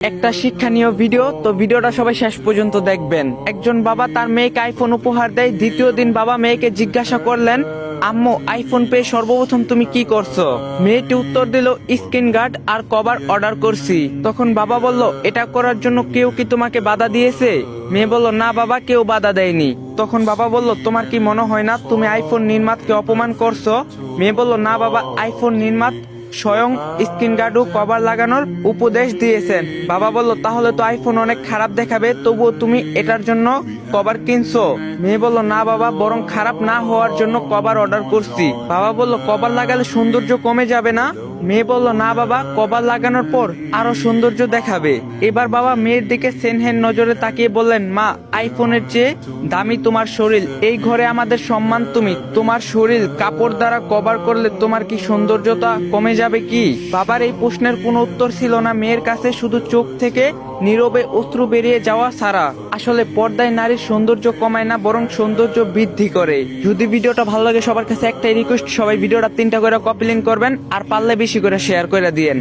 একটা শিক্ষণীয় ভিডিও, তো ভিডিওটা সবাই শেষ পর্যন্ত দেখবেন। একজন বাবা তার মেয়েকে আইফোন উপহার দেয়। দ্বিতীয় দিন বাবা মেয়েকে জিজ্ঞাসা করলেন, আম্মু আইফোন পেয়ে সর্বপ্রথম তুমি কি করছো? মেয়েটি উত্তর দিল, স্ক্রিন গার্ড আর কভার অর্ডার করছি। তখন বাবা বলল, এটা করার জন্য কেউ কি তোমাকে বাধা দিয়েছে? মেয়ে বলল, না বাবা, কেউ বাধা দেয়নি। তখন বাবা বলল, তোমার কি মনে হয় না তুমি আইফোন নির্মাতাকে অপমান করছো? মেয়ে বলল, না বাবা, আইফোন নির্মাতা স্বয়ং স্ক্রিন গার্ড ও কভার লাগানোর উপদেশ দিয়েছেন। বাবা বলল, তাহলে তো আইফোন অনেক খারাপ দেখাবে, তবুও তুমি এটার জন্য কভার কিনছো? মেয়ে বলল, না বাবা, বরং খারাপ না হওয়ার জন্য কভার অর্ডার করছি। বাবা বলল, কভার লাগালে সৌন্দর্য কমে যাবে না? মেয়ে বলল, না বাবা, কভার লাগানোর পর আরো সৌন্দর্য দেখাবে। এবার বাবা মেয়ের দিকে সেনহেন নজরে তাকিয়ে বললেন, মা, আইফোনের চেয়ে দামি তোমার শরীর, এই ঘরে আমাদের সম্মান তুমি। তোমার শরীর কাপড় দ্বারা কভার করলে তোমার কি সৌন্দর্যতা কমে যাবে কি? বাবার এই প্রশ্নের কোনো উত্তর ছিল না মেয়ের কাছে, শুধু চোখ থেকে নীরবে অশ্রু বেরিয়ে যাওয়া ছাড়া। আসলে পর্দায় নারীর সৌন্দর্য কমায় না, বরং সৌন্দর্য বৃদ্ধি করে। যদি ভিডিওটা ভালো লাগে, সবার কাছে একটাই রিকোয়েস্ট, সবাই ভিডিওটা 3টা করে কপি লিংক করবেন, আর পারলে বেশি করে শেয়ার করে দিয়েন।